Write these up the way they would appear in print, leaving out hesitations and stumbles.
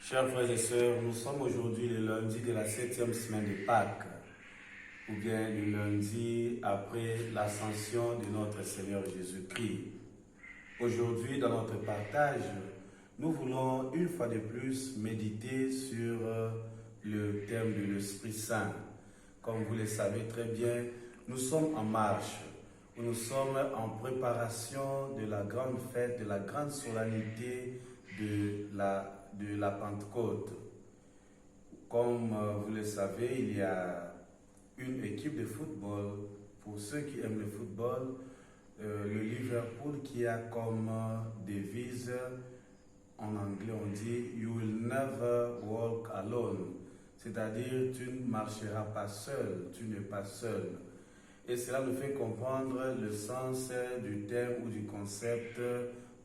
Chers frères et sœurs, nous sommes aujourd'hui le lundi de la 7e semaine de Pâques, ou bien le lundi après l'ascension de notre Seigneur Jésus-Christ. Aujourd'hui, dans notre partage, nous voulons une fois de plus méditer sur le thème de l'Esprit Saint. Comme vous le savez très bien, nous sommes en marche, nous sommes en préparation de la grande fête, de la grande solennité de la Pentecôte. Comme vous le savez, il y a une équipe de football, pour ceux qui aiment le football, le Liverpool, qui a comme devise, en anglais on dit « You will never walk alone », c'est-à-dire tu ne marcheras pas seul, tu n'es pas seul. Et cela nous fait comprendre le sens du terme ou du concept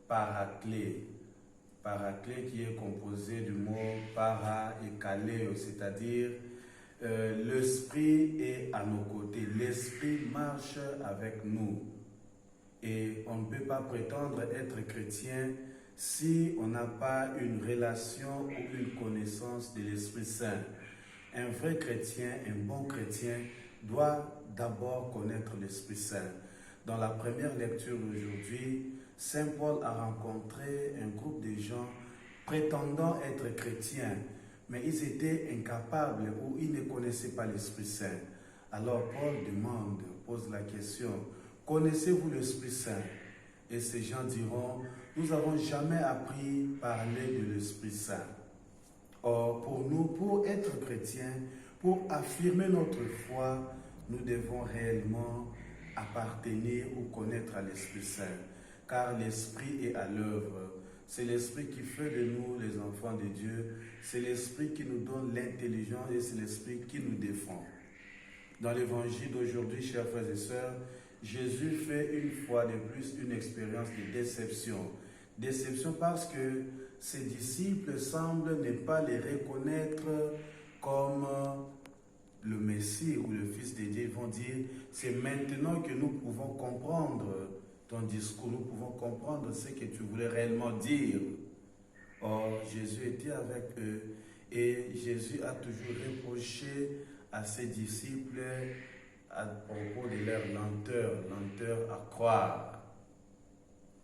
paraclet. Paraclet qui est composé du mot para et kaleo, c'est-à-dire l'esprit est à nos côtés, l'esprit marche avec nous. Et on ne peut pas prétendre être chrétien si on n'a pas une relation ou une connaissance de l'Esprit Saint. Un vrai chrétien, un bon chrétien doit d'abord connaître l'Esprit Saint. Dans la première lecture d'aujourd'hui, Saint Paul a rencontré un groupe de gens prétendant être chrétiens, mais ils étaient incapables ou ils ne connaissaient pas l'Esprit Saint. Alors Paul pose la question, connaissez-vous l'Esprit Saint? Et ces gens diront, nous n'avons jamais appris parler de l'Esprit Saint. Or, pour nous, pour être chrétiens, pour affirmer notre foi, nous devons réellement appartenir ou connaître à l'Esprit Saint. Car l'Esprit est à l'œuvre. C'est l'Esprit qui fait de nous les enfants de Dieu. C'est l'Esprit qui nous donne l'intelligence et c'est l'Esprit qui nous défend. Dans l'évangile d'aujourd'hui, chers frères et sœurs, Jésus fait une fois de plus une expérience de déception. Déception parce que ses disciples semblent ne pas les reconnaître comme le Messie ou le Fils de Dieu. Ils vont dire, c'est maintenant que nous pouvons comprendre ton discours, nous pouvons comprendre ce que tu voulais réellement dire. Or, Jésus était avec eux et Jésus a toujours reproché à ses disciples à propos de leur lenteur à croire.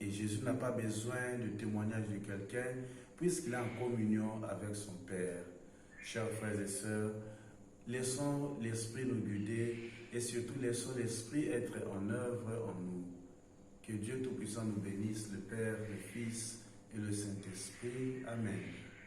Et Jésus n'a pas besoin de témoignage de quelqu'un puisqu'il est en communion avec son Père. Chers frères et sœurs, laissons l'Esprit nous guider et surtout laissons l'Esprit être en œuvre en nous. Que Dieu Tout-Puissant nous bénisse, le Père, le Fils et le Saint-Esprit. Amen.